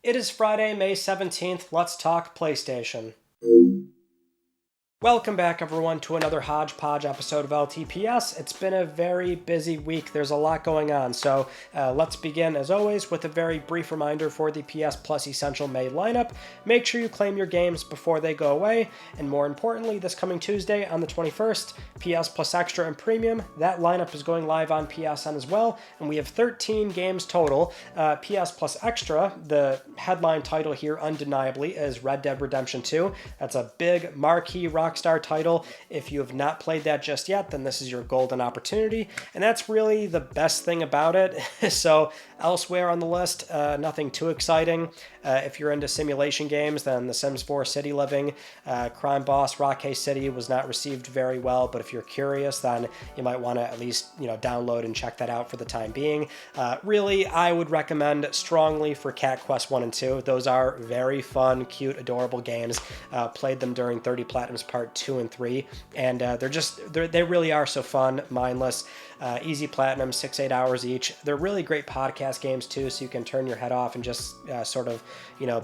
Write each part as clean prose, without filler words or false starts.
It is Friday, May 17th. Let's talk PlayStation. Welcome back, everyone, to another hodgepodge episode of LTPS. It's been a very busy week. There's a lot going on, so let's begin, as always, with a very brief reminder for the PS Plus Essential May lineup. Make sure you claim your games before they go away, and more importantly, this coming Tuesday on the 21st, PS Plus Extra and Premium, that lineup is going live on PSN as well, and we have 13 games total. PS Plus Extra, the headline title here, undeniably, is Red Dead Redemption 2. That's a big marquee Rockstar title. If you have not played that just yet, then this is your golden opportunity, and that's really the best thing about it. So elsewhere on the list, nothing too exciting. If you're into simulation games, then The Sims 4 City Living, Crime Boss Rockay City was not received very well, but if you're curious, then you might want to at least download and check that out for the time being. Really, I would recommend strongly for Cat Quest 1 and 2. Those are very fun, cute, adorable games. Played them during 30 Platinums Part 2 and 3, and they really are so fun, mindless, easy platinum, 6-8 hours each. They're really great podcast games too, so you can turn your head off and just sort of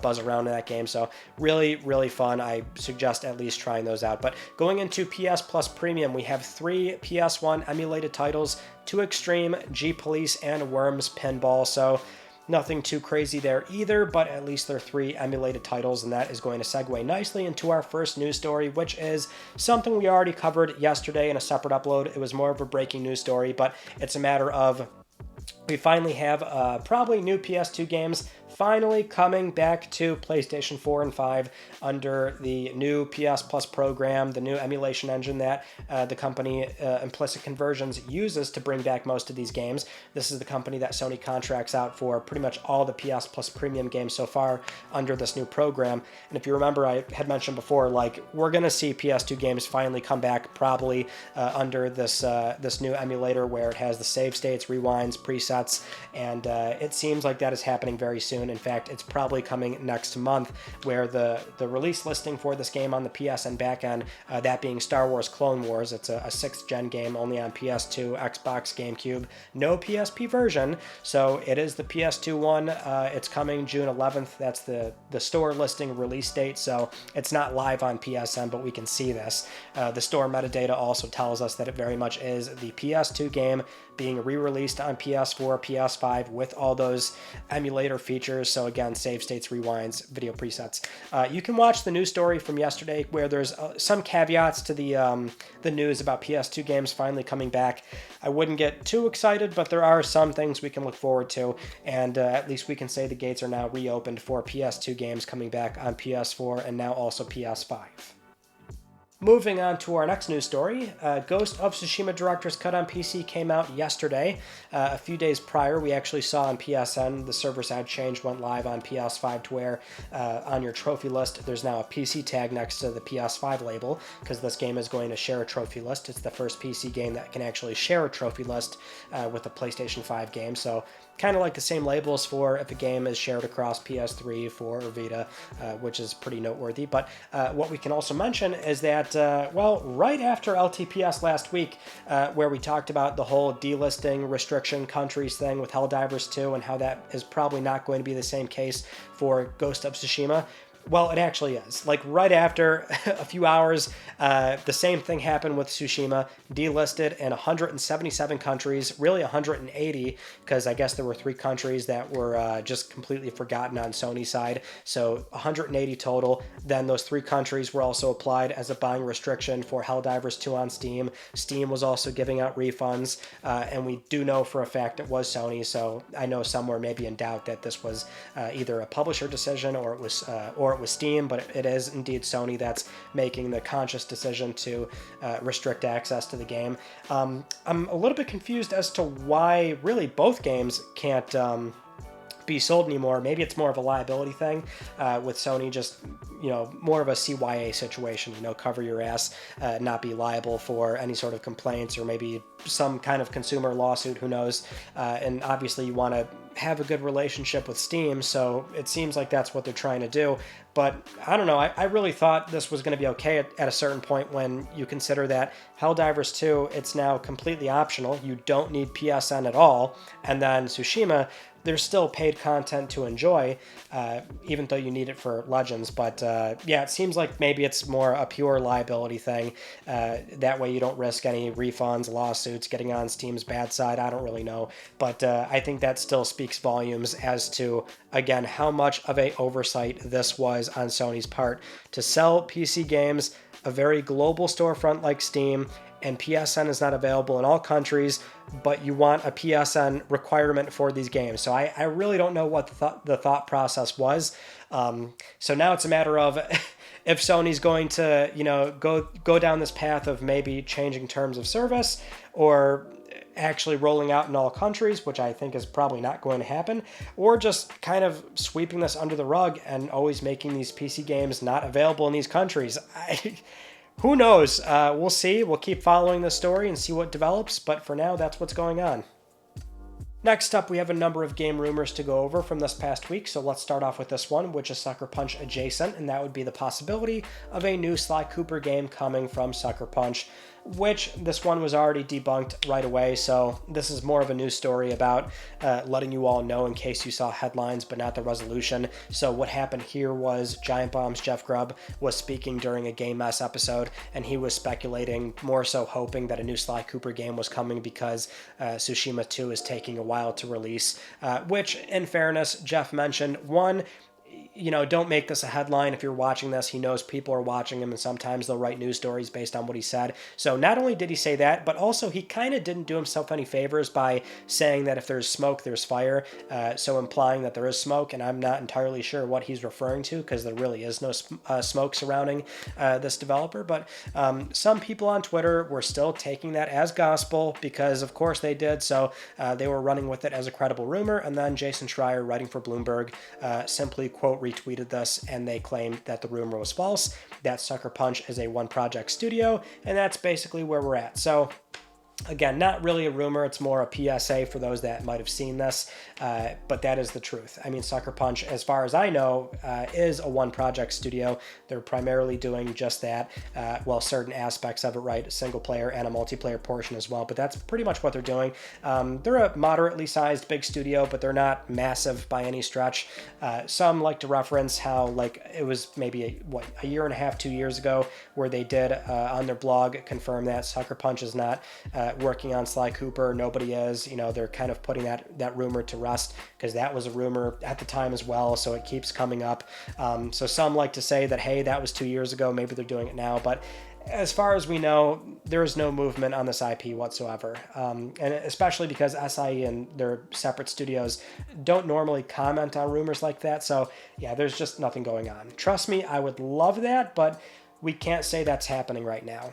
buzz around in that game. So really fun. I suggest at least trying those out. But going into PS Plus Premium, we have 3 PS1 emulated titles: 2 Extreme, G Police, and Worms Pinball. So nothing too crazy there either, but at least they're 3 emulated titles, and that is going to segue nicely into our first news story, which is something we already covered yesterday in a separate upload. It was more of a breaking news story, but it's a matter of we finally have probably new PS2 games finally coming back to PlayStation 4 and 5 under the new PS Plus program, the new emulation engine that the company Implicit Conversions uses to bring back most of these games. This is the company that Sony contracts out for pretty much all the PS Plus premium games so far under this new program. And if you remember, I had mentioned before, we're going to see PS2 games finally come back probably under this new emulator where it has the save states, rewinds, presets, and it seems like that is happening very soon. In fact, it's probably coming next month, where the release listing for this game on the PSN backend, that being Star Wars Clone Wars, it's a 6th gen game only on PS2, Xbox, GameCube, no PSP version, so it is the PS2 one. It's coming June 11th. That's the store listing release date, so it's not live on PSN, but we can see this. The store metadata also tells us that it very much is the PS2 game being re-released on PS4, PS5 with all those emulator features. So again, save states, rewinds, video presets. You can watch the news story from yesterday where there's some caveats to the news about PS2 games finally coming back. I wouldn't get too excited, but there are some things we can look forward to, and at least we can say the gates are now reopened for PS2 games coming back on PS4 and now also PS5. Moving on to our next news story, Ghost of Tsushima Director's Cut on PC came out yesterday. A few days prior, we actually saw on PSN the server side change, went live on PS5 to where on your trophy list there's now a PC tag next to the PS5 label, because this game is going to share a trophy list. It's the first PC game that can actually share a trophy list with a PlayStation 5 game, so kind of like the same labels for if a game is shared across PS3, 4, or Vita, which is pretty noteworthy. But what we can also mention is that, right after LTPS last week, where we talked about the whole delisting restriction countries thing with Helldivers 2 and how that is probably not going to be the same case for Ghost of Tsushima, well, it actually is. Right after a few hours, the same thing happened with Tsushima, delisted in 177 countries, really 180, because I guess there were 3 countries that were just completely forgotten on Sony's side, so 180 total. Then those 3 countries were also applied as a buying restriction for Helldivers 2 on Steam. Steam was also giving out refunds, and we do know for a fact it was Sony, so I know some were maybe in doubt that this was either a publisher decision or it was Steam, but it is indeed Sony that's making the conscious decision to restrict access to the game. I'm a little bit confused as to why really both games can't be sold anymore. Maybe it's more of a liability thing with Sony, just more of a CYA situation, cover your ass, not be liable for any sort of complaints or maybe some kind of consumer lawsuit, who knows. And obviously you want to have a good relationship with Steam, so it seems like that's what they're trying to do. But I don't know, I really thought this was going to be okay at a certain point when you consider that Helldivers 2, it's now completely optional. You don't need PSN at all. And then Tsushima, there's still paid content to enjoy, even though you need it for Legends. But yeah, it seems like maybe it's more a pure liability thing. That way you don't risk any refunds, lawsuits, getting on Steam's bad side. I don't really know. But I think that still speaks volumes as to, again, how much of a oversight this was on Sony's part to sell PC games, a very global storefront like Steam, and PSN is not available in all countries, but you want a PSN requirement for these games. So I really don't know what the thought process was. So now it's a matter of if Sony's going to, go down this path of maybe changing terms of service or actually rolling out in all countries, which I think is probably not going to happen, or just kind of sweeping this under the rug and always making these PC games not available in these countries. Who knows? We'll see. We'll keep following the story and see what develops, but for now, that's what's going on. Next up, we have a number of game rumors to go over from this past week, so let's start off with this one, which is Sucker Punch adjacent, and that would be the possibility of a new Sly Cooper game coming from Sucker Punch, which this one was already debunked right away, so this is more of a news story about letting you all know in case you saw headlines but not the resolution. So what happened here was Giant Bomb's Jeff Grubb was speaking during a Game Mess episode, and he was speculating, more so hoping that a new Sly Cooper game was coming because Tsushima 2 is taking a while to release, which, in fairness, Jeff mentioned, one, don't make this a headline. If you're watching this, he knows people are watching him, and sometimes they'll write news stories based on what he said. So not only did he say that, but also he kind of didn't do himself any favors by saying that if there's smoke, there's fire, so implying that there is smoke, and I'm not entirely sure what he's referring to because there really is no smoke surrounding this developer. But some people on Twitter were still taking that as gospel because, of course, they did. So they were running with it as a credible rumor, and then Jason Schreier, writing for Bloomberg, simply, quote, retweeted this, and they claimed that the rumor was false, that Sucker Punch is a one-project studio, and that's basically where we're at. So again, not really a rumor, it's more a PSA for those that might have seen this, but that is the truth. I mean, Sucker Punch, as far as I know, is a one-project studio. They're primarily doing just that, certain aspects of it, right, a single player and a multiplayer portion as well, but that's pretty much what they're doing. They're a moderately sized big studio, but they're not massive by any stretch. Some like to reference how, it was maybe, a year and a half, 2 years ago, where they did, on their blog, confirm that Sucker Punch is not working on Sly Cooper. Nobody is. They're kind of putting that rumor to rest because that was a rumor at the time as well, so it keeps coming up. So some like to say that, hey, that was 2 years ago, maybe they're doing it now, but as far as we know, there is no movement on this IP whatsoever, and especially because SIE and their separate studios don't normally comment on rumors like that, so yeah, there's just nothing going on. Trust me, I would love that, but we can't say that's happening right now.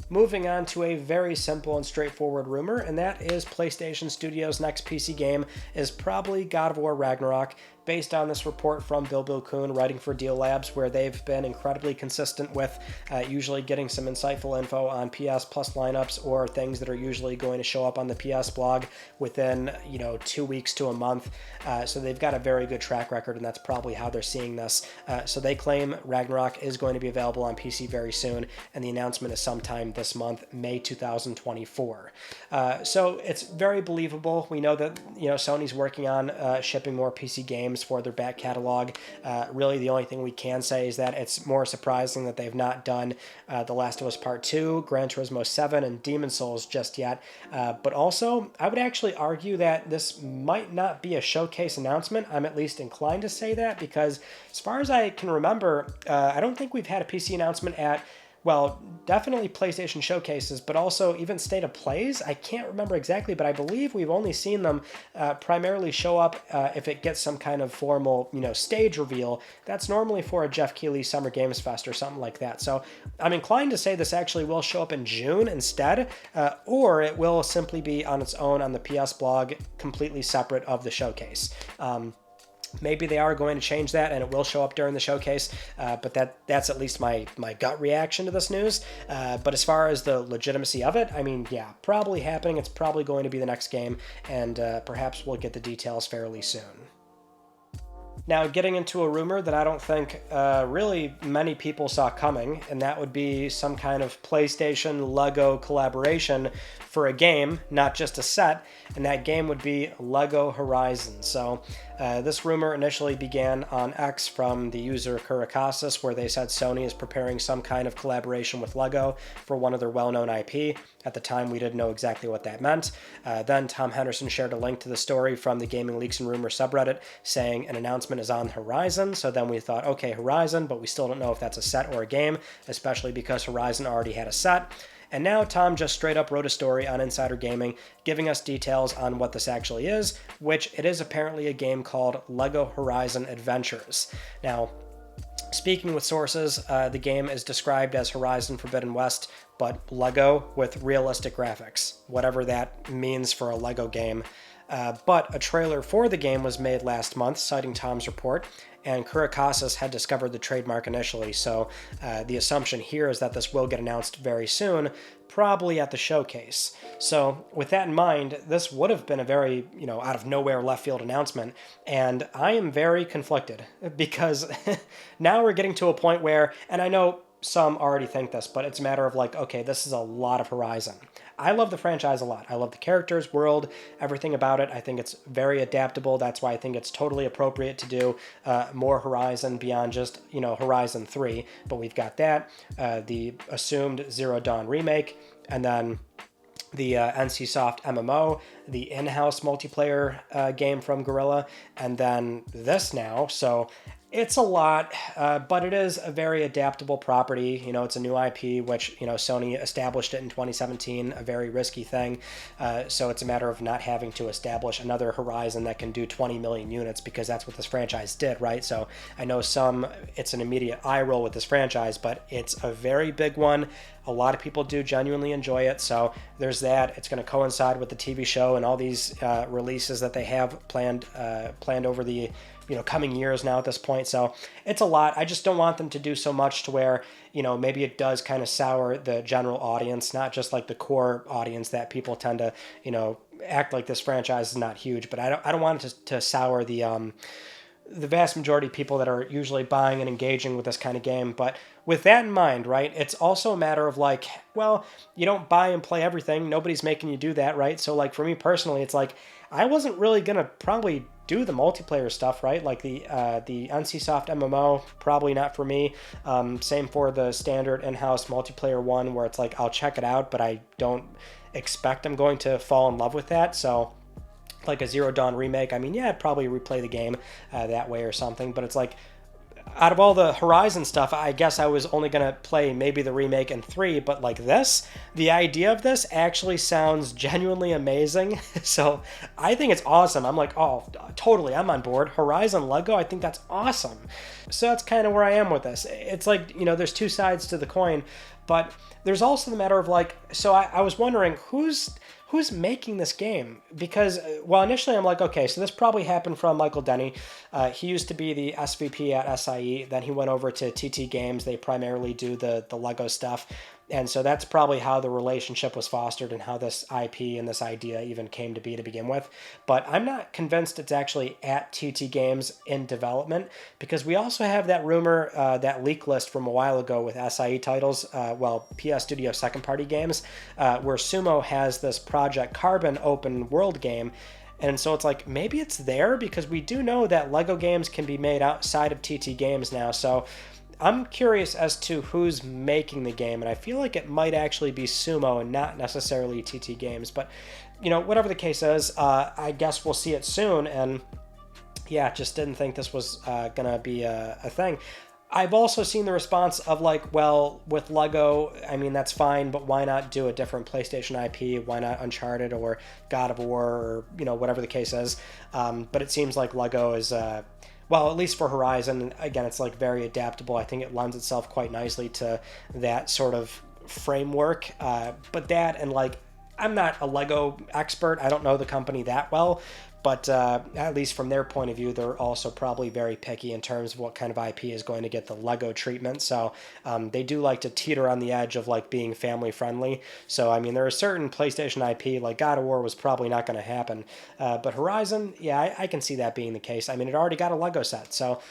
Moving on to a very simple and straightforward rumor, and that is PlayStation Studios' next PC game is probably God of War Ragnarok, based on this report from Bill Kuhn, writing for Deal Labs, where they've been incredibly consistent with usually getting some insightful info on PS Plus lineups or things that are usually going to show up on the PS blog within 2 weeks to a month. So they've got a very good track record, and that's probably how they're seeing this. So they claim Ragnarok is going to be available on PC very soon, and the announcement is sometime this month, May 2024. So it's very believable. We know that Sony's working on shipping more PC games for their back catalog. Really, the only thing we can say is that it's more surprising that they've not done The Last of Us Part 2, Gran Turismo 7, and Demon's Souls just yet. But also, I would actually argue that this might not be a showcase announcement. I'm at least inclined to say that because, as far as I can remember, I don't think we've had a PC announcement at, definitely PlayStation showcases, but also even State of Plays. I can't remember exactly, but I believe we've only seen them primarily show up if it gets some kind of formal, stage reveal. That's normally for a Jeff Keighley Summer Games Fest or something like that. So I'm inclined to say this actually will show up in June instead, or it will simply be on its own on the PS blog, completely separate of the showcase. Maybe they are going to change that and it will show up during the showcase, but that's at least my gut reaction to this news. But as far as the legitimacy of it, I mean, yeah, probably happening. It's probably going to be the next game, and perhaps we'll get the details fairly soon. Now, getting into a rumor that I don't think really many people saw coming, and that would be some kind of PlayStation LEGO collaboration for a game, not just a set, and that game would be LEGO Horizon. So this rumor initially began on X from the user Kurakasis, where they said Sony is preparing some kind of collaboration with LEGO for one of their well-known IP. At the time, we didn't know exactly what that meant. Then Tom Henderson shared a link to the story from the Gaming Leaks and Rumors subreddit saying an announcement is on the horizon. So then we thought, okay, Horizon, but we still don't know if that's a set or a game, especially because Horizon already had a set. And now Tom just straight up wrote a story on Insider Gaming giving us details on what this actually is, which it is apparently a game called LEGO Horizon Adventures. Now, speaking with sources, the game is described as Horizon Forbidden West, but LEGO with realistic graphics, whatever that means for a LEGO game. But a trailer for the game was made last month, citing Tom's report, and Kurakasis had discovered the trademark initially, so the assumption here is that this will get announced very soon, probably at the showcase. So with that in mind, this would have been a very, out of nowhere left field announcement, and I am very conflicted, because now we're getting to a point where, and I know some already think this, but it's a matter of like, okay, this is a lot of Horizon. I love the franchise a lot. I love the characters, world, everything about it. I think it's very adaptable. That's why I think it's totally appropriate to do more Horizon beyond just, Horizon 3. But we've got that, the assumed Zero Dawn remake, and then the NCSoft MMO, the in-house multiplayer game from Guerrilla, and then this now. So it's a lot, but it is a very adaptable property. It's a new IP, which, Sony established it in 2017, a very risky thing. So it's a matter of not having to establish another Horizon that can do 20 million units, because that's what this franchise did, right? So I know it's an immediate eye roll with this franchise, but it's a very big one. A lot of people do genuinely enjoy it, so there's that. It's going to coincide with the TV show and all these releases that they have planned over the coming years now at this point. So it's a lot. I just don't want them to do so much to where, maybe it does kind of sour the general audience, not just like the core audience that people tend to, act like this franchise is not huge. But I don't want it to sour the vast majority of people that are usually buying and engaging with this kind of game. But with that in mind, right, it's also a matter of like, well, you don't buy and play everything. Nobody's making you do that, right? So like for me personally, it's like, I wasn't really going to probably do the multiplayer stuff, right? Like the NCSoft MMO, probably not for me. Same for the standard in-house multiplayer one, where it's like, I'll check it out, but I don't expect I'm going to fall in love with that. So like a Zero Dawn remake, I mean, yeah, I'd probably replay the game that way or something, but it's like, out of all the Horizon stuff, I guess I was only going to play maybe the remake and 3, but like this, the idea of this actually sounds genuinely amazing. So I think it's awesome. I'm like, oh, totally, I'm on board. Horizon LEGO, I think that's awesome. So that's kind of where I am with this. It's like, there's two sides to the coin, but there's also the matter of like, so I was wondering who's making this game? Because, well, initially I'm like, okay, so this probably happened from Michael Denny. He used to be the SVP at SIE. Then he went over to TT Games. They primarily do the LEGO stuff. And so that's probably how the relationship was fostered and how this IP and this idea even came to be to begin with. But I'm not convinced it's actually at TT Games in development, because we also have that rumor, that leak list from a while ago with SIE titles, PS Studio second-party games, where Sumo has this Project Carbon open world game. And so it's like, maybe it's there, because we do know that LEGO games can be made outside of TT Games now. So I'm curious as to who's making the game, and I feel like it might actually be Sumo and not necessarily TT Games. But, whatever the case is, I guess we'll see it soon. And yeah, just didn't think this was going to be a thing. I've also seen the response of like, well, with LEGO, I mean, that's fine, but why not do a different PlayStation IP? Why not Uncharted or God of War or, whatever the case is? But it seems like LEGO is... well, at least for Horizon, again, it's like very adaptable. I think it lends itself quite nicely to that sort of framework. But that, and like, I'm not a LEGO expert. I don't know the company that well. but at least from their point of view, they're also probably very picky in terms of what kind of IP is going to get the Lego treatment. So they do like to teeter on the edge of like being family friendly. So I mean, there are certain PlayStation IP, like God of War was probably not going to happen, but Horizon, yeah, I can see that being the case. I mean, it already got a Lego set, so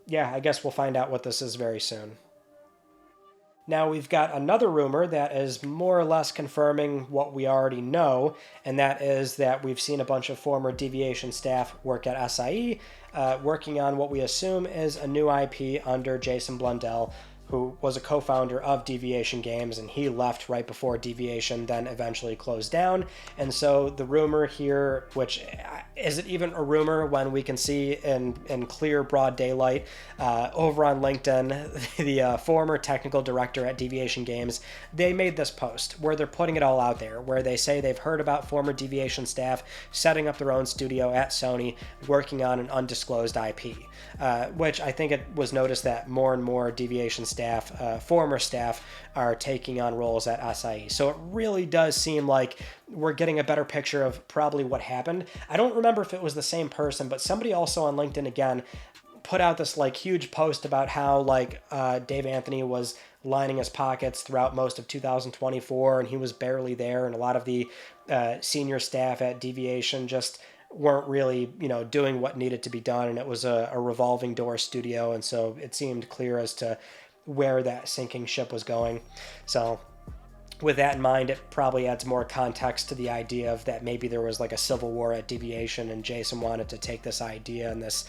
yeah, I guess we'll find out what this is very soon. Now we've got another rumor that is more or less confirming what we already know, and that is that we've seen a bunch of former Deviation staff work at SIE, working on what we assume is a new IP under Jason Blundell, who was a co-founder of Deviation Games, and he left right before Deviation then eventually closed down. And so the rumor here, which is it even a rumor when we can see in clear broad daylight over on LinkedIn, the former technical director at Deviation Games, they made this post where they're putting it all out there, where they say they've heard about former Deviation staff setting up their own studio at Sony, working on an undisclosed IP, which I think it was noticed that more and more Deviation staff, former staff, are taking on roles at SIE. So it really does seem like we're getting a better picture of probably what happened. I don't remember if it was the same person, but somebody also on LinkedIn again put out this like huge post about how like Dave Anthony was lining his pockets throughout most of 2024 and he was barely there, and a lot of the senior staff at Deviation just weren't really, doing what needed to be done, and it was a revolving door studio, and so it seemed clear as to where that sinking ship was going. So with that in mind, it probably adds more context to the idea of that maybe there was like a civil war at Deviation and Jason wanted to take this idea and this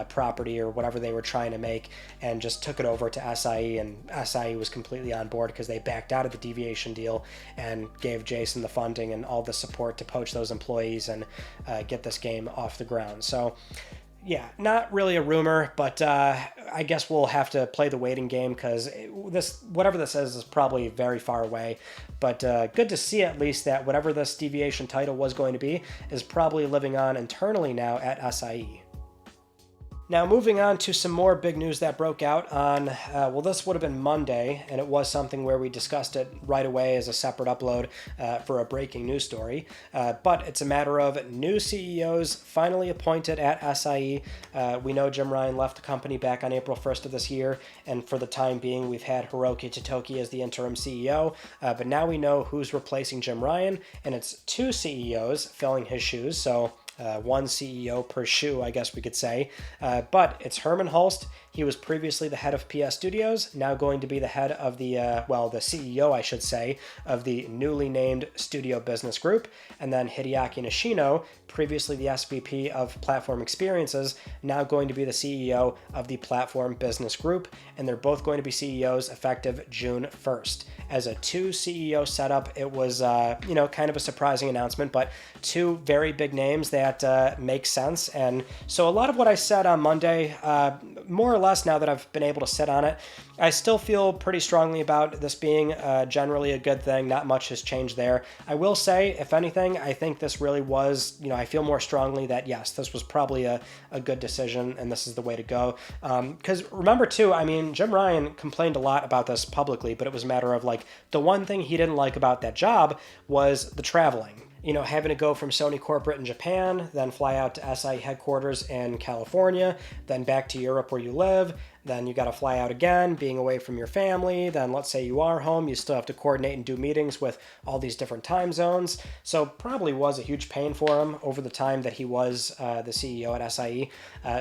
property or whatever they were trying to make and just took it over to SIE, and SIE was completely on board because they backed out of the Deviation deal and gave Jason the funding and all the support to poach those employees and get this game off the ground. So yeah, not really a rumor, but I guess we'll have to play the waiting game because whatever this is probably very far away. But good to see at least that whatever this Deviation title was going to be is probably living on internally now at SIE. Now, moving on to some more big news that broke out on, this would have been Monday, and it was something where we discussed it right away as a separate upload for a breaking news story. But it's a matter of new CEOs finally appointed at SIE. We know Jim Ryan left the company back on April 1st of this year, and for the time being, we've had Hiroki Totoki as the interim CEO. But now we know who's replacing Jim Ryan, and it's two CEOs filling his shoes, so one CEO per shoe, I guess we could say. But it's Herman Hulst. He was previously the head of PS Studios, now going to be the head of the CEO, I should say, of the newly named Studio Business Group. And then Hideaki Nishino, previously the SVP of Platform Experiences, now going to be the CEO of the Platform Business Group. And they're both going to be CEOs effective June 1st. As a two CEO setup, it was, kind of a surprising announcement, but two very big names that make sense. And so a lot of what I said on Monday, more or less now that I've been able to sit on it, I still feel pretty strongly about this being generally a good thing. Not much has changed there. I will say, if anything, I think this really was, I feel more strongly that, yes, this was probably a good decision and this is the way to go. Because remember, too, Jim Ryan complained a lot about this publicly, but it was a matter of, the one thing he didn't like about that job was the traveling. Having to go from Sony corporate in Japan, then fly out to SI headquarters in California, then back to Europe where you live, then you got to fly out again, being away from your family, then let's say you are home, you still have to coordinate and do meetings with all these different time zones. So probably was a huge pain for him over the time that he was the CEO at SIE.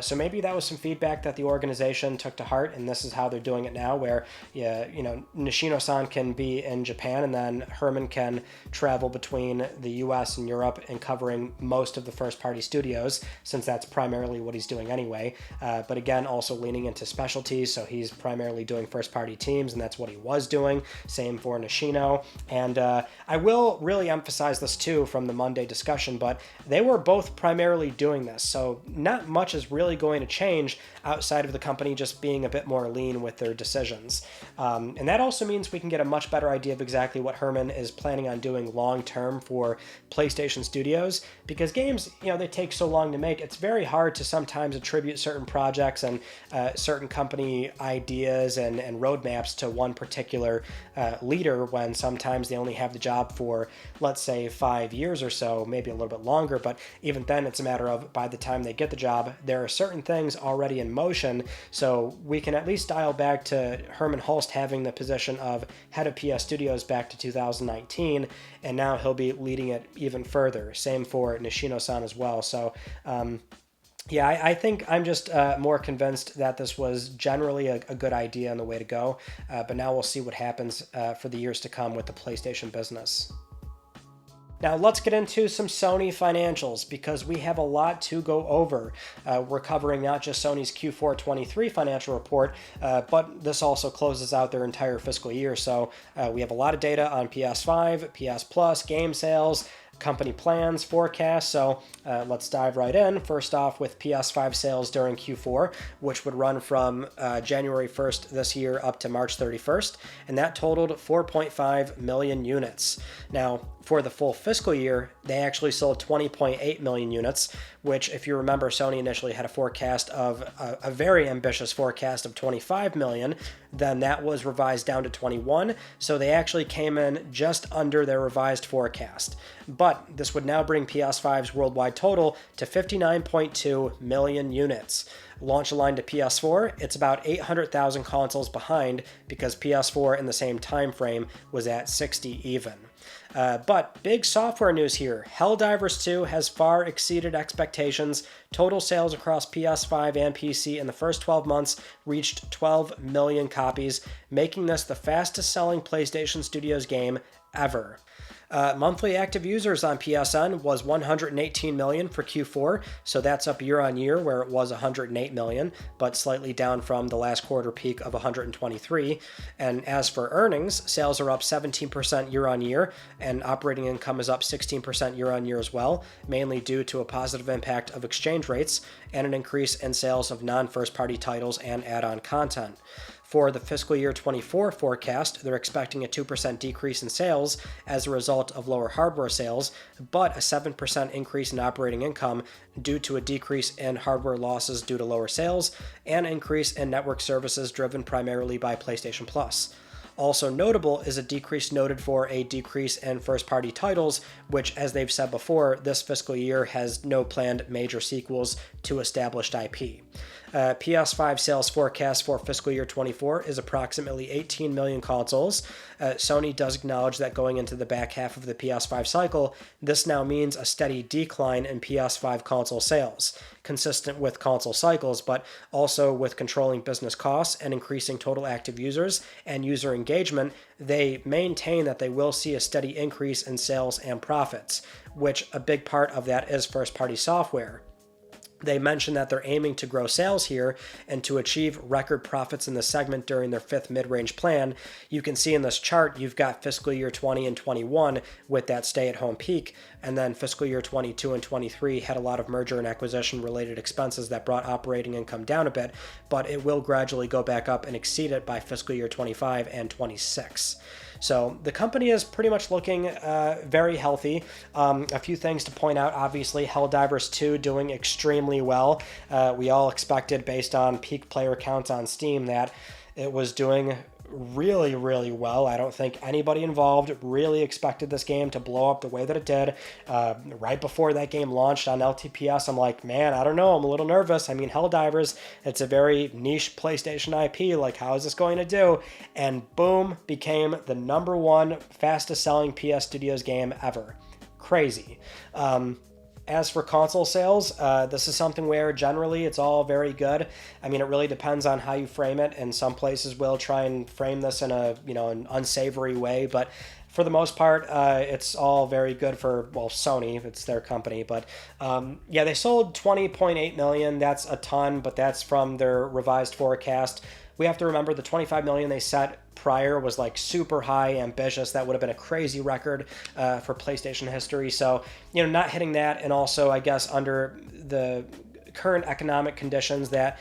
So maybe that was some feedback that the organization took to heart, and this is how they're doing it now, where Nishino-san can be in Japan, and then Herman can travel between the US and Europe and covering most of the first-party studios, since that's primarily what he's doing anyway. But again, also leaning into specialties, so he's primarily doing first-party teams, and that's what he was doing. Same for Nishino. And I will really emphasize this too from the Monday discussion, but they were both primarily doing this, so not much is really going to change outside of the company just being a bit more lean with their decisions. And that also means we can get a much better idea of exactly what Herman is planning on doing long-term for PlayStation Studios, because games, they take so long to make, it's very hard to sometimes attribute certain projects and certain company ideas and roadmaps to one particular leader, when sometimes they only have the job for, let's say, 5 years or so, maybe a little bit longer. But even then, it's a matter of by the time they get the job, there are certain things already in motion. So we can at least dial back to Herman Hulst having the position of head of PS Studios back to 2019, and now he'll be leading it even further. Same for Nishino-san as well. So yeah, I think I'm just more convinced that this was generally a good idea and the way to go, but now we'll see what happens for the years to come with the PlayStation business. Now let's get into some Sony financials, because we have a lot to go over. We're covering not just Sony's Q4 23 financial report, but this also closes out their entire fiscal year. So we have a lot of data on PS5, PS Plus, game sales, company plans, forecasts. So let's dive right in. First off with PS5 sales during Q4, which would run from January 1st this year up to March 31st, and that totaled 4.5 million units. Now, for the full fiscal year, they actually sold 20.8 million units, which, if you remember, Sony initially had a forecast of a very ambitious forecast of 25 million. Then that was revised down to 21, so they actually came in just under their revised forecast. But this would now bring PS5's worldwide total to 59.2 million units. Launch aligned to PS4, it's about 800,000 consoles behind, because PS4 in the same time frame was at 60 even. But big software news here. Helldivers 2 has far exceeded expectations. Total sales across PS5 and PC in the first 12 months reached 12 million copies, making this the fastest selling PlayStation Studios game ever. Monthly active users on PSN was 118 million for Q4, so that's up year on year, where it was 108 million, but slightly down from the last quarter peak of 123. And as for earnings, sales are up 17% year on year, and operating income is up 16% year on year as well, mainly due to a positive impact of exchange rates and an increase in sales of non-first party titles and add-on content. For the fiscal year 24 forecast, they're expecting a 2% decrease in sales as a result of lower hardware sales, but a 7% increase in operating income due to a decrease in hardware losses due to lower sales, and an increase in network services driven primarily by PlayStation Plus. Also notable is a decrease noted for a decrease in first-party titles, which, as they've said before, this fiscal year has no planned major sequels to established IP. PS5 sales forecast for fiscal year 24 is approximately 18 million consoles. Sony does acknowledge that going into the back half of the PS5 cycle, this now means a steady decline in PS5 console sales, consistent with console cycles, but also with controlling business costs and increasing total active users and user engagement. They maintain that they will see a steady increase in sales and profits, which a big part of that is first-party software. They mention that they're aiming to grow sales here and to achieve record profits in the segment during their fifth mid-range plan. You can see in this chart, you've got fiscal year 20 and 21 with that stay-at-home peak, and then fiscal year 22 and 23 had a lot of merger and acquisition related expenses that brought operating income down a bit, but it will gradually go back up and exceed it by fiscal year 25 and 26. So the company is pretty much looking very healthy. A few things to point out, obviously, Helldivers 2 doing extremely well. We all expected, based on peak player counts on Steam, that it was doing really, really well. I don't think anybody involved really expected this game to blow up the way that it did. Right before that game launched on LTPS, I'm like, man, I don't know, I'm a little nervous. I mean, Helldivers, it's a very niche PlayStation IP, like, how is this going to do? And boom, became the number one fastest selling PS Studios game ever. Crazy. As for console sales, this is something where generally it's all very good. I mean, it really depends on how you frame it, and some places will try and frame this in a, an unsavory way, but for the most part, it's all very good for, well, Sony, it's their company, but yeah, they sold 20.8 million. That's a ton, but that's from their revised forecast. We have to remember the 25 million they set prior was like super high, ambitious. That would have been a crazy record for PlayStation history. So, not hitting that, and also, I guess, under the current economic conditions that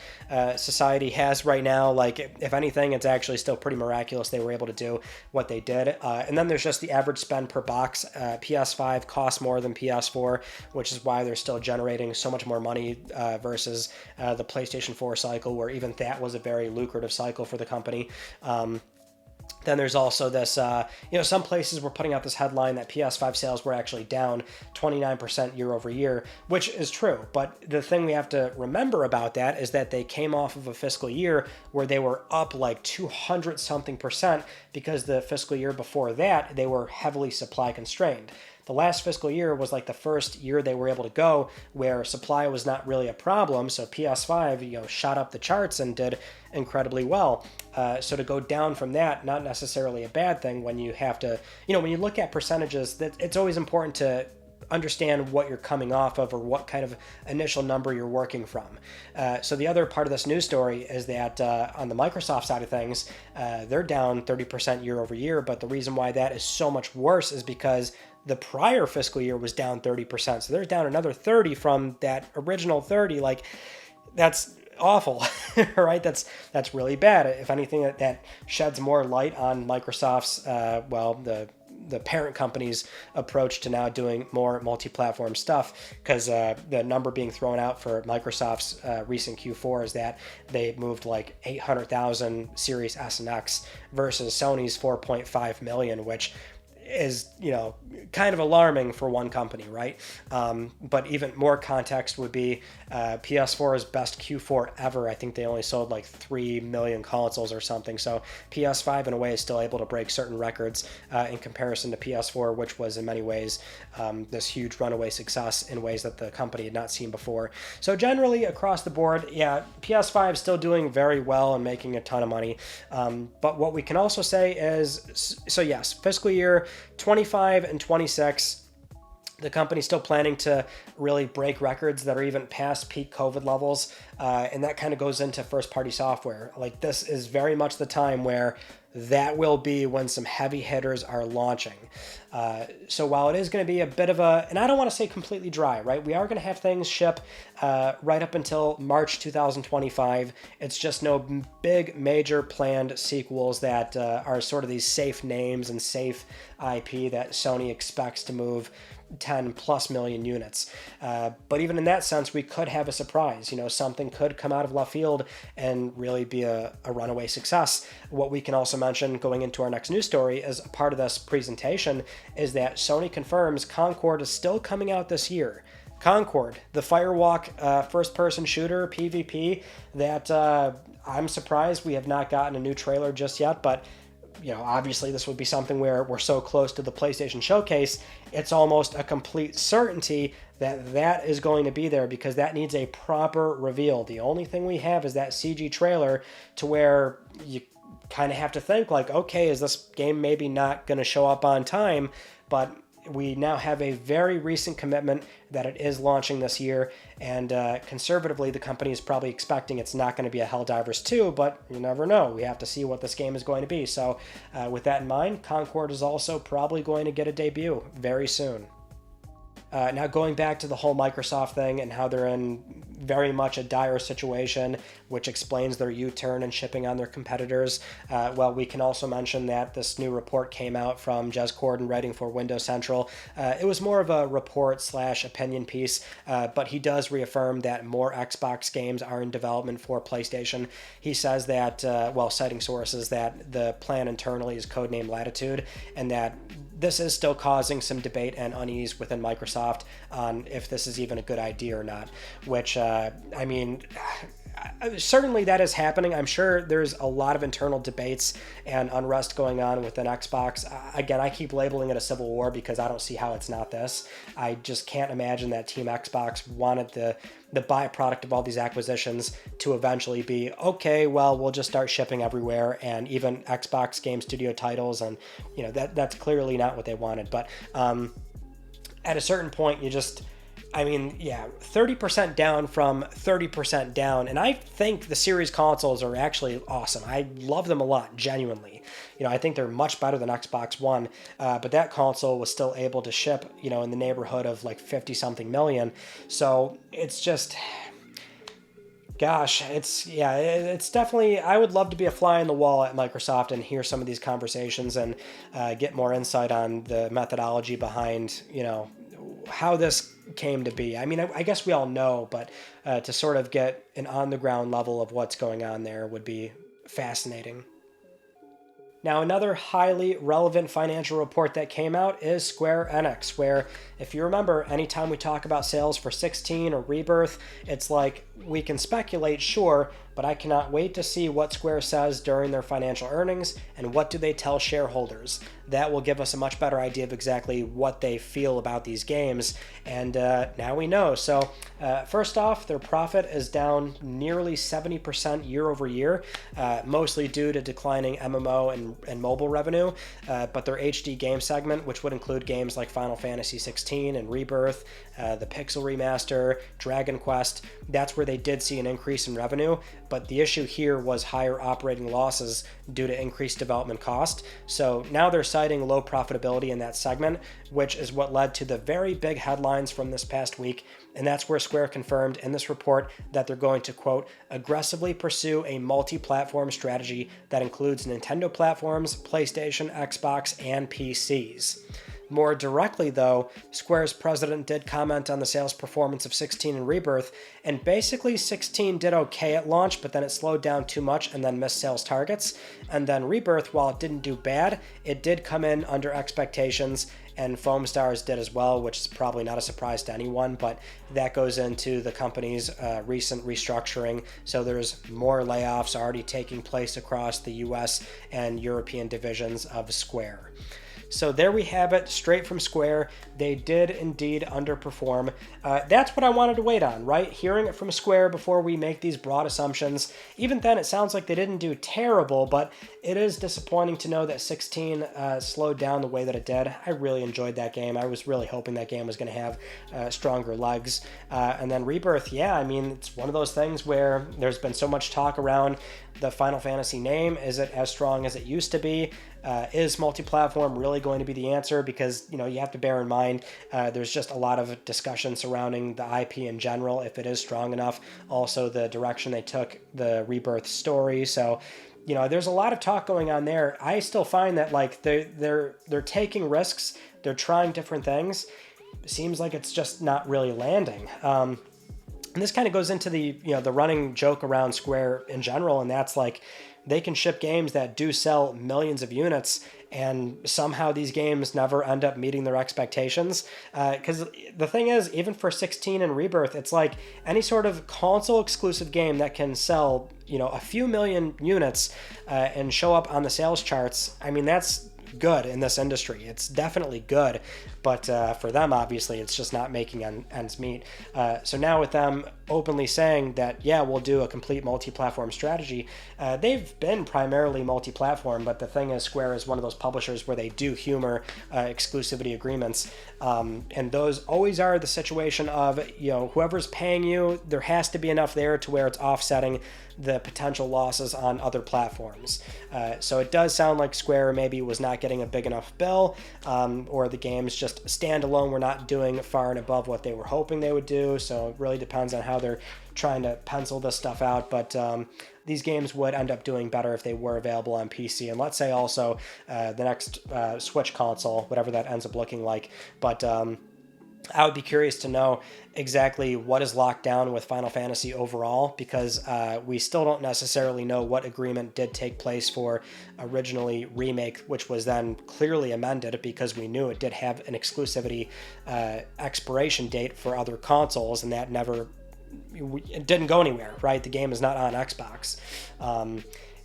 society has right now, like if anything, it's actually still pretty miraculous they were able to do what they did. And then there's just the average spend per box. PS5 costs more than PS4, which is why they're still generating so much more money versus the PlayStation 4 cycle, where even that was a very lucrative cycle for the company. Then there's also this, some places were putting out this headline that PS5 sales were actually down 29% year over year, which is true. But the thing we have to remember about that is that they came off of a fiscal year where they were up like 200 something percent, because the fiscal year before that, they were heavily supply constrained. The last fiscal year was like the first year they were able to go where supply was not really a problem. So PS5, shot up the charts and did incredibly well. So to go down from that, not necessarily a bad thing when you have to, when you look at percentages, that it's always important to understand what you're coming off of or what kind of initial number you're working from. So the other part of this news story is that on the Microsoft side of things, they're down 30% year over year. But the reason why that is so much worse is because the prior fiscal year was down 30%. So they're down another 30 from that original 30. Like, that's awful, right? That's really bad. If anything, that sheds more light on Microsoft's, the parent company's approach to now doing more multi-platform stuff, because the number being thrown out for Microsoft's recent Q4 is that they moved like 800,000 Series S and X versus Sony's 4.5 million, which is, kind of alarming for one company, right? But even more context would be PS4's best Q4 ever. I think they only sold like 3 million consoles or something. So PS5 in a way is still able to break certain records in comparison to PS4, which was in many ways this huge runaway success in ways that the company had not seen before. So generally across the board, yeah, PS5 is still doing very well and making a ton of money. But what we can also say is, so yes, fiscal year 25 and 26, the company's still planning to really break records that are even past peak COVID levels. And that kind of goes into first-party software. Like, this is very much the time where that will be when some heavy hitters are launching. So while it is going to be a bit of a, and I don't want to say completely dry, right? We are going to have things ship right up until March 2025. It's just no big major planned sequels that are sort of these safe names and safe IP that Sony expects to move 10 plus million units. But even in that sense, we could have a surprise. Something could come out of left field and really be a runaway success. What we can also mention going into our next news story as a part of this presentation is that Sony confirms Concord is still coming out this year. Concord, the Firewalk first-person shooter PvP that I'm surprised we have not gotten a new trailer just yet, but obviously this would be something where we're so close to the PlayStation Showcase, it's almost a complete certainty that is going to be there, because that needs a proper reveal. The only thing we have is that CG trailer, to where you kind of have to think like, okay, is this game maybe not going to show up on time? But we now have a very recent commitment that it is launching this year, and conservatively, the company is probably expecting it's not going to be a Helldivers 2, but you never know. We have to see what this game is going to be. So with that in mind, Concord is also probably going to get a debut very soon. Now going back to the whole Microsoft thing and how they're in very much a dire situation, which explains their U-turn and shipping on their competitors. Well, we can also mention that this new report came out from Jez Corden writing for Windows Central. It was more of a report/opinion piece, but he does reaffirm that more Xbox games are in development for PlayStation. He says that, citing sources, that the plan internally is codenamed Latitude, and that this is still causing some debate and unease within Microsoft on if this is even a good idea or not, which, certainly that is happening. I'm sure there's a lot of internal debates and unrest going on within Xbox. Again, I keep labeling it a civil war because I don't see how it's not this. I just can't imagine that Team Xbox wanted the byproduct of all these acquisitions to eventually be, okay, well, we'll just start shipping everywhere, and even Xbox Game Studio titles, and that's clearly not what they wanted. But at a certain point, 30% down from 30% down. And I think the series consoles are actually awesome. I love them a lot, genuinely. I think they're much better than Xbox One, but that console was still able to ship, in the neighborhood of like 50 something million. So it's just, Gosh, it's definitely, I would love to be a fly on the wall at Microsoft and hear some of these conversations and get more insight on the methodology behind, how this came to be. I mean, I guess we all know, but to sort of get an on the ground level of what's going on there would be fascinating. Now, another highly relevant financial report that came out is Square Enix, where, if you remember, anytime we talk about sales for 16 or Rebirth, it's like, we can speculate, sure, but I cannot wait to see what Square says during their financial earnings and what do they tell shareholders. That will give us a much better idea of exactly what they feel about these games, and now we know. So first off, their profit is down nearly 70% year over year, mostly due to declining MMO and mobile revenue, but their HD game segment, which would include games like Final Fantasy 16 and Rebirth, the Pixel Remaster, Dragon Quest, that's where they did see an increase in revenue, but the issue here was higher operating losses due to increased development cost. So now they're citing low profitability in that segment, which is what led to the very big headlines from this past week, and that's where Square confirmed in this report that they're going to, quote, aggressively pursue a multi-platform strategy that includes Nintendo platforms, PlayStation, Xbox, and PCs. More directly, though, Square's president did comment on the sales performance of 16 and Rebirth, and basically 16 did okay at launch, but then it slowed down too much and then missed sales targets. And then Rebirth, while it didn't do bad, it did come in under expectations, and Foam Stars did as well, which is probably not a surprise to anyone, but that goes into the company's recent restructuring. So there's more layoffs already taking place across the US and European divisions of Square. So there we have it, straight from Square. They did indeed underperform. That's what I wanted to wait on, right? Hearing it from Square before we make these broad assumptions. Even then, it sounds like they didn't do terrible, but it is disappointing to know that 16 slowed down the way that it did. I really enjoyed that game. I was really hoping that game was going to have stronger legs. And then Rebirth, I mean, it's one of those things where there's been so much talk around the Final Fantasy name. Is it as strong as it used to be? Is multi-platform really going to be the answer? Because, you have to bear in mind, there's just a lot of discussion surrounding the IP in general, if it is strong enough. Also, the direction they took the Rebirth story. So, there's a lot of talk going on there. I still find that, like, they're taking risks. They're trying different things. It seems like it's just not really landing. And this kind of goes into the running joke around Square in general, and that's like, they can ship games that do sell millions of units, and somehow these games never end up meeting their expectations. Because the thing is, even for 16 and Rebirth, it's like any sort of console exclusive game that can sell, a few million units and show up on the sales charts. I mean, that's good in this industry. It's definitely good, but for them, obviously, it's just not making ends meet. So now with them openly saying that, we'll do a complete multi-platform strategy, they've been primarily multi-platform, but the thing is, Square is one of those publishers where they do humor exclusivity agreements, and those always are the situation of, whoever's paying you, there has to be enough there to where it's offsetting the potential losses on other platforms. So it does sound like Square maybe was not getting a big enough bill, or the games just standalone were not doing far and above what they were hoping they would do. So it really depends on how they're trying to pencil this stuff out. But these games would end up doing better if they were available on PC. And let's say also the next Switch console, whatever that ends up looking like. But I would be curious to know exactly what is locked down with Final Fantasy overall, because we still don't necessarily know what agreement did take place for originally Remake, which was then clearly amended because we knew it did have an exclusivity expiration date for other consoles, and that it didn't go anywhere, right? The game is not on Xbox.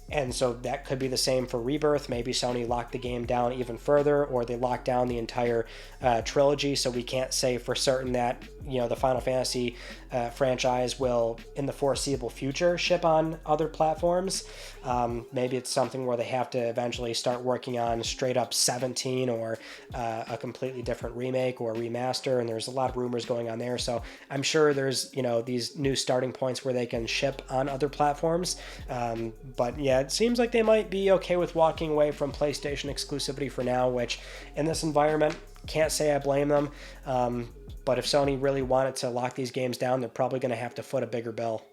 And so that could be the same for Rebirth. Maybe Sony locked the game down even further, or they locked down the entire trilogy, so we can't say for certain that the Final Fantasy franchise will, in the foreseeable future, ship on other platforms. Maybe it's something where they have to eventually start working on straight up 17 or a completely different remake or remaster, and there's a lot of rumors going on there. So I'm sure there's these new starting points where they can ship on other platforms. But it seems like they might be okay with walking away from PlayStation exclusivity for now, which in this environment, can't say I blame them. But if Sony really wanted to lock these games down, they're probably going to have to foot a bigger bill.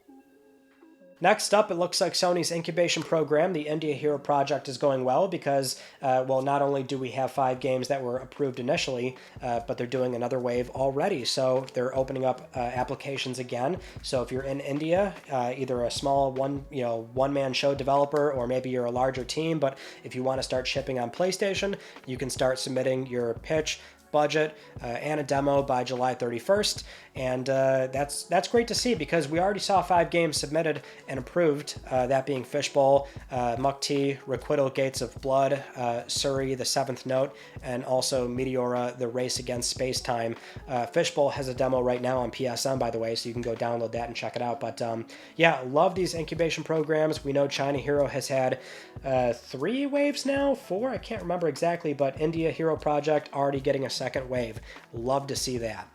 Next up, it looks like Sony's incubation program, the India Hero Project, is going well because, well, not only do we have 5 games that were approved initially, but they're doing another wave already. So they're opening up applications again. So if you're in India, either a small one-man show developer, or maybe you're a larger team, but if you want to start shipping on PlayStation, you can start submitting your pitch, budget, and a demo by July 31st. And that's great to see because we already saw 5 games submitted and approved, that being Fishbowl, Mukti, Requital Gates of Blood, Surrey, The Seventh Note, and also Meteora, The Race Against Space-Time. Fishbowl has a demo right now on PSN, by the way, so you can go download that and check it out. But yeah, love these incubation programs. We know China Hero has had 3 waves now, 4, I can't remember exactly, but India Hero Project already getting a second wave. Love to see that.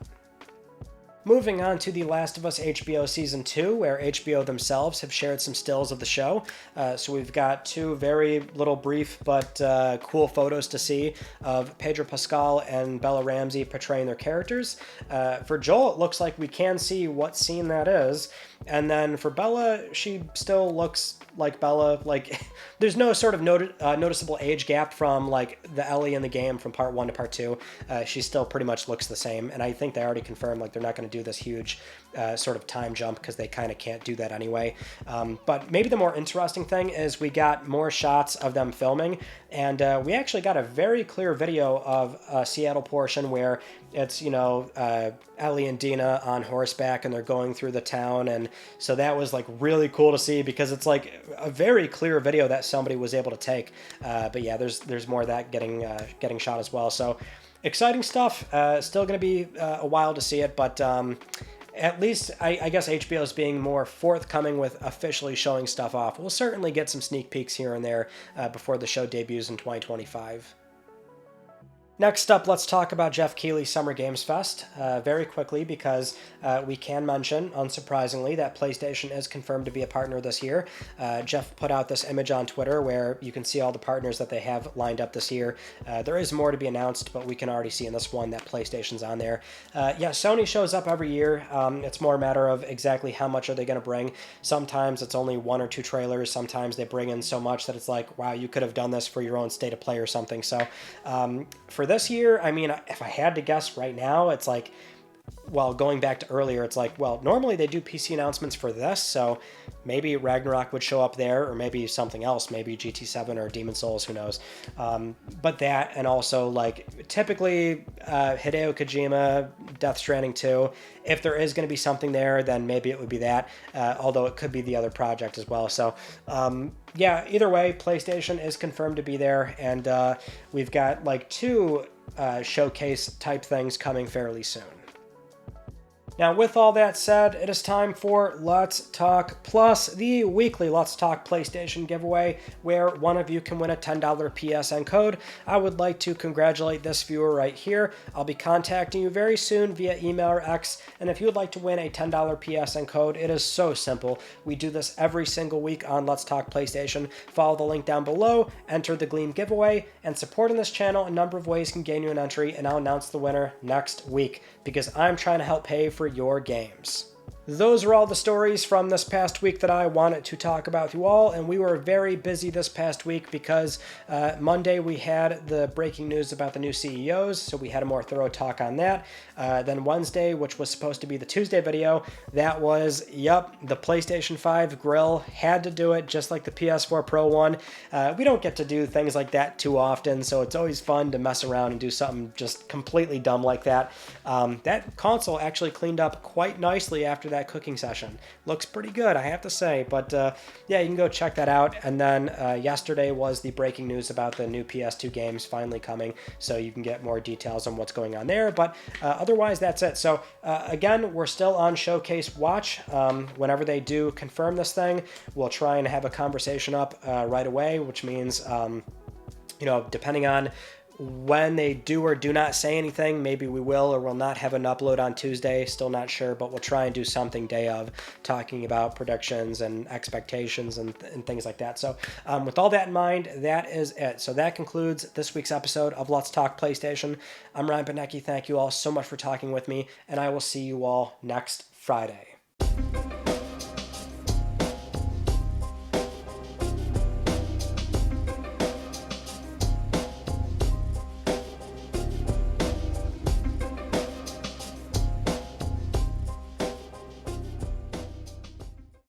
Moving on to The Last of Us HBO Season 2, where HBO themselves have shared some stills of the show. So we've got 2 very little brief but cool photos to see of Pedro Pascal and Bella Ramsey portraying their characters. For Joel, it looks like we can see what scene that is. And then for Bella, she still looks like Bella. Like, there's no sort of noticeable age gap from like the Ellie in the game from part 1 to part 2. She still pretty much looks the same. And I think they already confirmed like they're not going to do this huge sort of time jump because they kind of can't do that anyway. But maybe the more interesting thing is we got more shots of them filming, and we actually got a very clear video of a Seattle portion where it's, Ellie and Dina on horseback and they're going through the town. And so that was like really cool to see because it's like a very clear video that somebody was able to take. But yeah, there's more of that getting shot as well. So exciting stuff. Still going to be a while to see it, but at least I guess HBO is being more forthcoming with officially showing stuff off. We'll certainly get some sneak peeks here and there before the show debuts in 2025. Next up, let's talk about Jeff Keighley's Summer Games Fest very quickly because we can mention, unsurprisingly, that PlayStation is confirmed to be a partner this year. Jeff put out this image on Twitter where you can see all the partners that they have lined up this year. There is more to be announced, but we can already see in this one that PlayStation's on there. Yeah, Sony shows up every year. It's more a matter of exactly how much are they going to bring. Sometimes it's only 1 or 2 trailers. Sometimes they bring in so much that it's like, wow, you could have done this for your own state of play or something. So for this year, I mean, if I had to guess right now, it's like, well, going back to earlier, it's like, well, normally they do PC announcements for this, so maybe Ragnarok would show up there, or maybe something else, maybe GT7 or Demon Souls, who knows. But that, and also, like, typically Hideo Kojima, Death Stranding 2, if there is going to be something there, then maybe it would be that, although it could be the other project as well. So, yeah, either way, PlayStation is confirmed to be there, and we've got, like, 2 showcase type things coming fairly soon. Now, with all that said, it is time for Let's Talk Plus, the weekly Let's Talk PlayStation giveaway, where one of you can win a $10 PSN code. I would like to congratulate this viewer right here. I'll be contacting you very soon via email or X, and if you would like to win a $10 PSN code, it is so simple. We do this every single week on Let's Talk PlayStation. Follow the link down below, enter the Gleam giveaway, and supporting this channel a number of ways can gain you an entry, and I'll announce the winner next week, because I'm trying to help pay for your games. Those are all the stories from this past week that I wanted to talk about with you all, and we were very busy this past week because Monday we had the breaking news about the new CEOs, so we had a more thorough talk on that. Then Wednesday, which was supposed to be the Tuesday video, that was, the PlayStation 5 grill. Had to do it, just like the PS4 Pro one. We don't get to do things like that too often, so it's always fun to mess around and do something just completely dumb like that. That console actually cleaned up quite nicely after that cooking session. Looks pretty good, I have to say, but yeah, you can go check that out. And then yesterday was the breaking news about the new PS2 games finally coming, so you can get more details on what's going on there, but otherwise that's it. So again, we're still on Showcase Watch. Whenever they do confirm this thing, we'll try and have a conversation up right away, which means depending on when they do or do not say anything, maybe we will or will not have an upload on Tuesday. Still not sure, but we'll try and do something day of, talking about predictions and expectations and things like that. So with all that in mind, that is it. So that concludes this week's episode of Let's Talk PlayStation. I'm Ryan Benecki. Thank you all so much for talking with me, and I will see you all next Friday.